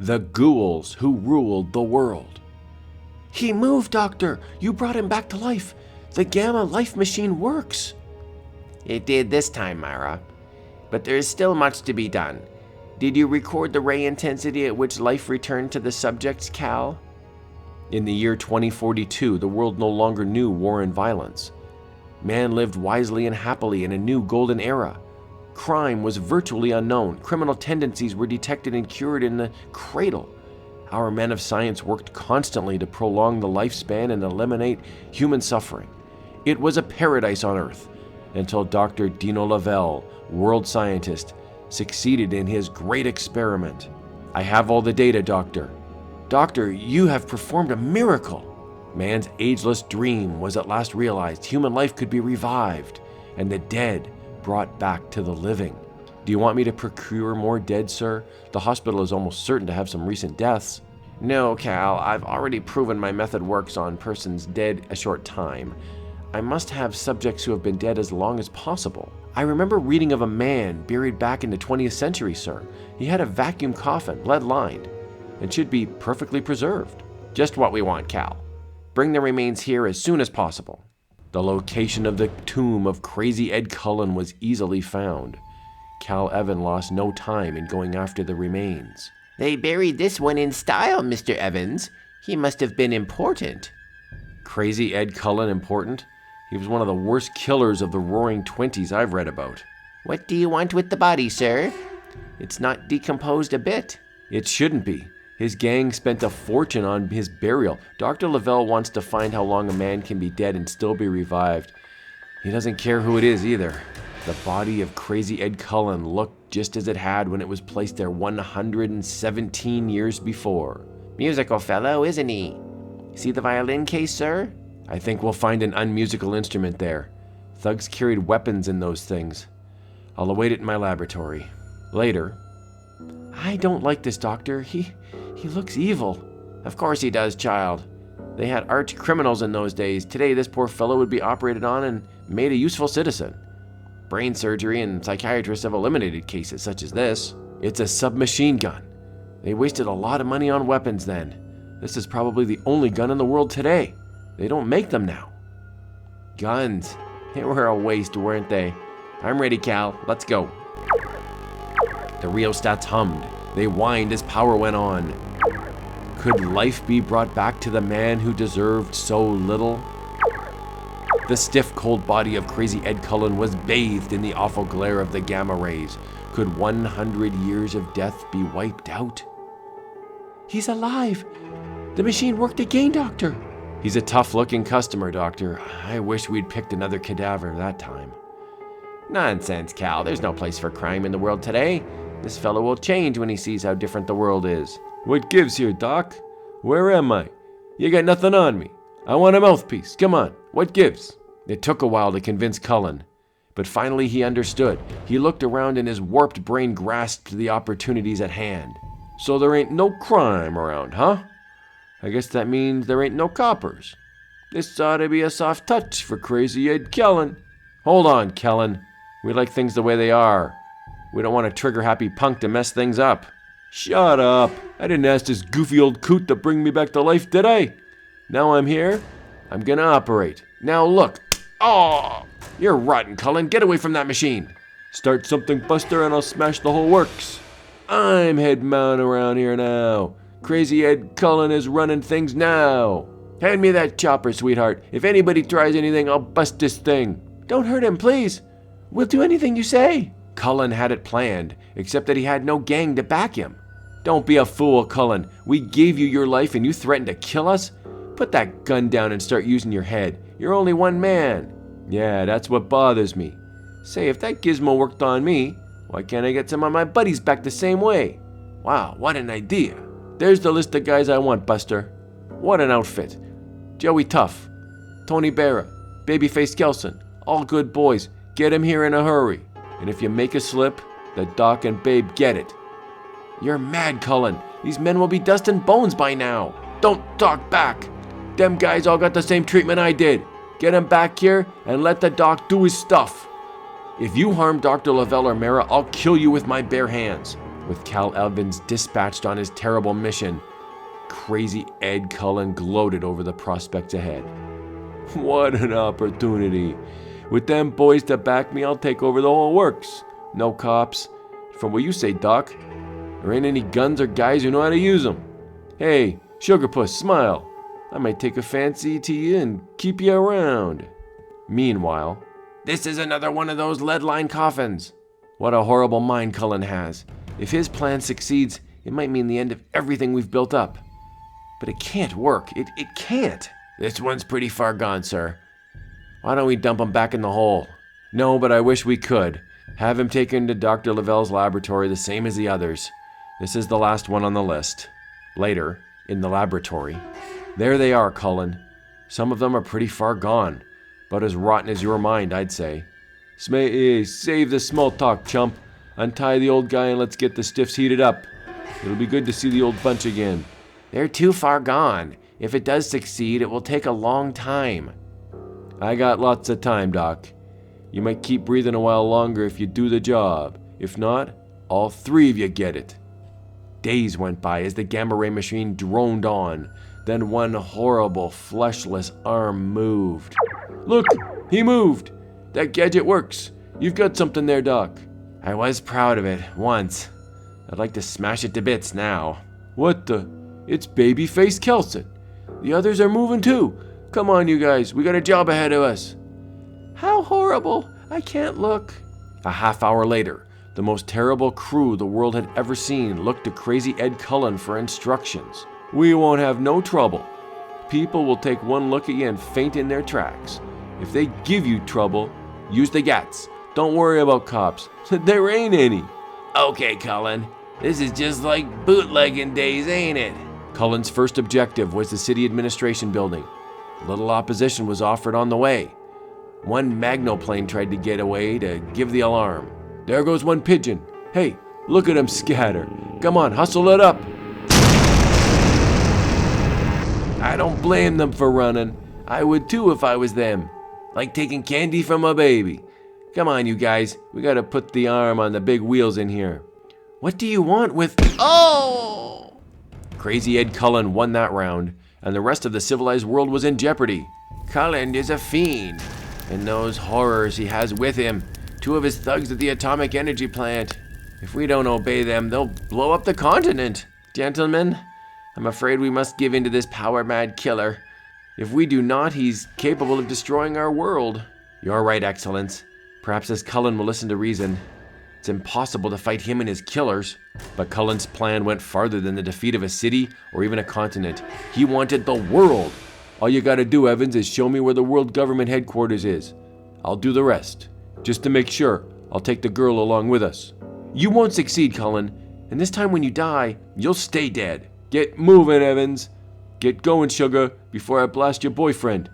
The Ghouls who ruled the world. He moved, Doctor. You brought him back to life. The Gamma Life Machine works. It did this time, Mara. But there is still much to be done. Did you record the ray intensity at which life returned to the subjects, Cal? In the year 2042, the world no longer knew war and violence. Man lived wisely and happily in a new golden era. Crime was virtually unknown. Criminal tendencies were detected and cured in the cradle. Our men of science worked constantly to prolong the lifespan and eliminate human suffering. It was a paradise on Earth until Dr. Dino Lavelle, world scientist, succeeded in his great experiment. I have all the data, Doctor. Doctor, you have performed a miracle. Man's ageless dream was at last realized. Human life could be revived, and the dead brought back to the living. Do you want me to procure more dead, sir? The hospital is almost certain to have some recent deaths. No, Cal. I've already proven my method works on persons dead a short time. I must have subjects who have been dead as long as possible. I remember reading of a man buried back in the 20th century, sir. He had a vacuum coffin, lead-lined, and should be perfectly preserved. Just what we want, Cal. Bring the remains here as soon as possible. The location of the tomb of Crazy Ed Cullen was easily found. Cal Evan lost no time in going after the remains. They buried this one in style, Mr. Evans. He must have been important. Crazy Ed Cullen important? He was one of the worst killers of the Roaring Twenties I've read about. What do you want with the body, sir? It's not decomposed a bit. It shouldn't be. His gang spent a fortune on his burial. Dr. Lavelle wants to find how long a man can be dead and still be revived. He doesn't care who it is either. The body of Crazy Ed Cullen looked just as it had when it was placed there 117 years before. Musical fellow, isn't he? See the violin case, sir? I think we'll find an unmusical instrument there. Thugs carried weapons in those things. I'll await it in my laboratory. Later. I don't like this doctor. He looks evil. Of course he does, child. They had arch criminals in those days. Today, this poor fellow would be operated on and made a useful citizen. Brain surgery and psychiatrists have eliminated cases such as this. It's a submachine gun. They wasted a lot of money on weapons then. This is probably the only gun in the world today. They don't make them now. Guns. They were a waste, weren't they? I'm ready, Cal. Let's go. The rheostats hummed. They whined as power went on. Could life be brought back to the man who deserved so little? The stiff, cold body of Crazy Ed Cullen was bathed in the awful glare of the gamma rays. Could 100 years of death be wiped out? He's alive. The machine worked again, Doctor. He's a tough-looking customer, Doctor. I wish we'd picked another cadaver that time. Nonsense, Cal. There's no place for crime in the world today. This fellow will change when he sees how different the world is. What gives here, Doc? Where am I? You got nothing on me. I want a mouthpiece. Come on. What gives? It took a while to convince Cullen, but finally he understood. He looked around and his warped brain grasped the opportunities at hand. So there ain't no crime around, huh? I guess that means there ain't no coppers. This ought to be a soft touch for Crazy Ed Cullen. Hold on, Cullen. We like things the way they are. We don't want a trigger-happy punk to mess things up. Shut up. I didn't ask this goofy old coot to bring me back to life, did I? Now I'm here. I'm gonna operate. Now look. Oh, you're rotten, Cullen. Get away from that machine. Start something, Buster, and I'll smash the whole works. I'm head man around here now. Crazy Ed Cullen is running things now. Hand me that chopper, sweetheart. If anybody tries anything, I'll bust this thing. Don't hurt him, please. We'll do anything you say. Cullen had it planned, except that he had no gang to back him. Don't be a fool, Cullen. We gave you your life and you threatened to kill us? Put that gun down and start using your head. You're only one man. Yeah, that's what bothers me. Say, if that gizmo worked on me, why can't I get some of my buddies back the same way? Wow, what an idea. There's the list of guys I want, Buster. What an outfit. Joey Tough, Tony Barra, Babyface Kelson, all good boys. Get him here in a hurry. And if you make a slip, the Doc and Babe get it. You're mad, Cullen. These men will be dust and bones by now. Don't talk back. Them guys all got the same treatment I did. Get him back here and let the Doc do his stuff. If you harm Dr. Lavelle or Mara, I'll kill you with my bare hands. with Cal Evans dispatched on his terrible mission, Crazy Ed Cullen gloated over the prospects ahead. What an opportunity. With them boys to back me, I'll take over the whole works. No cops. From what you say, Doc. There ain't any guns or guys who know how to use them. Hey, Sugarpuss, smile. I might take a fancy to you and keep you around. Meanwhile, This is another one of those lead-lined coffins. what a horrible mind Cullen has. If his plan succeeds, it might mean the end of everything we've built up. But it can't work. It can't. This one's pretty far gone, sir. Why don't we dump him back in the hole? No, but I wish we could. Have him taken to Dr. Lavelle's laboratory the same as the others. This is the last one on the list. Later, in the laboratory. There they are, Cullen. Some of them are pretty far gone. About as rotten as your mind, I'd say. Save the small talk, chump. Untie the old guy and let's get the stiffs heated up. It'll be good to see the old bunch again. They're too far gone. If it does succeed, it will take a long time. I got lots of time, Doc. You might keep breathing a while longer if you do the job. If not, all three of you get it. Days went by as the gamma ray machine droned on. Then one horrible, fleshless arm moved. Look, he moved. That gadget works. You've got something there, Doc. I was proud of it, once. I'd like to smash it to bits now. What the? It's Babyface Kelson. The others are moving too. Come on, you guys. We got a job ahead of us. How horrible. I can't look. A half hour later, the most terrible crew the world had ever seen looked to Crazy Ed Cullen for instructions. We won't have no trouble. People will take one look at you and faint in their tracks. If they give you trouble, use the gats. Don't worry about cops. There ain't any. Okay, Cullen. This is just like bootlegging days, ain't it? Cullen's first objective was the city administration building. Little opposition was offered on the way. One magnoplane tried to get away to give the alarm. There goes one pigeon. Hey, look at him scatter. Come on, hustle it up. I don't blame them for running. I would too if I was them. Like taking candy from a baby. Come on, you guys. We gotta put the arm on the big wheels in here. What do you want with... Oh! Crazy Ed Cullen won that round, and the rest of the civilized world was in jeopardy. Cullen is a fiend, and those horrors he has with him, two of his thugs at the atomic energy plant. If we don't obey them, they'll blow up the continent. Gentlemen, I'm afraid we must give in to this power-mad killer. If we do not, he's capable of destroying our world. You're right, Excellence. Perhaps as Cullen will listen to reason. It's impossible to fight him and his killers. But Cullen's plan went farther than the defeat of a city or even a continent. He wanted the world. All you gotta do, Evans, is show me where the world government headquarters is. I'll do the rest. Just to make sure, I'll take the girl along with us. You won't succeed, Cullen. And this time when you die, you'll stay dead. Get moving, Evans. Get going, sugar, before I blast your boyfriend.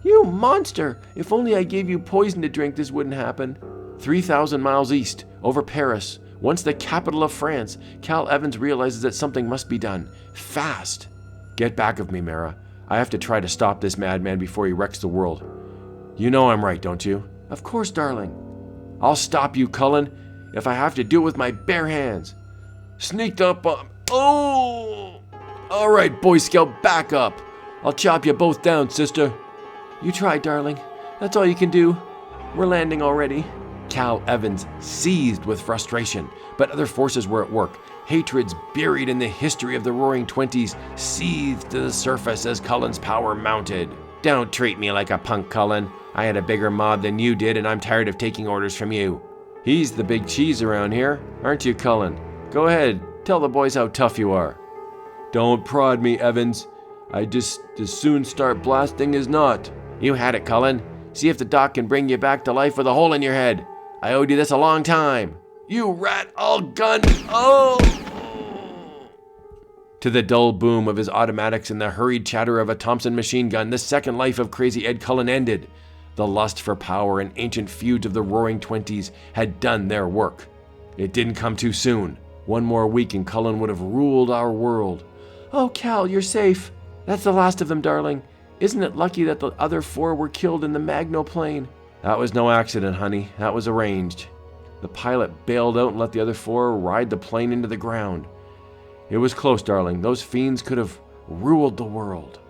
You monster! If only I gave you poison to drink, this wouldn't happen. 3,000 miles east, over Paris, once the capital of France, Cal Evans realizes that something must be done. Fast! Get back of me, Mara. I have to try to stop this madman before he wrecks the world. You know I'm right, don't you? Of course, darling. I'll stop you, Cullen, if I have to do it with my bare hands. Sneaked up on... Oh! All right, Boy Scout, back up. I'll chop you both down, sister. You try, darling. That's all you can do. We're landing already. Cal Evans seethed with frustration, but other forces were at work. Hatreds buried in the history of the Roaring Twenties seethed to the surface as Cullen's power mounted. Don't treat me like a punk, Cullen. I had a bigger mob than you did, and I'm tired of taking orders from you. He's the big cheese around here, aren't you, Cullen? Go ahead, tell the boys how tough you are. Don't prod me, Evans. I just as soon start blasting as not. You had it, Cullen. See if the doc can bring you back to life with a hole in your head. I owed you this a long time. You rat, I'll gun. Oh! To the dull boom of his automatics and the hurried chatter of a Thompson machine gun, the second life of Crazy Ed Cullen ended. The lust for power and ancient feuds of the Roaring Twenties had done their work. It didn't come too soon. One more week and Cullen would have ruled our world. Oh, Cal, you're safe. That's the last of them, darling. Isn't it lucky that the other 4 were killed in the magnoplane? That was no accident, honey. That was arranged. The pilot bailed out and let the other four ride the plane into the ground. It was close, darling. Those fiends could have ruled the world.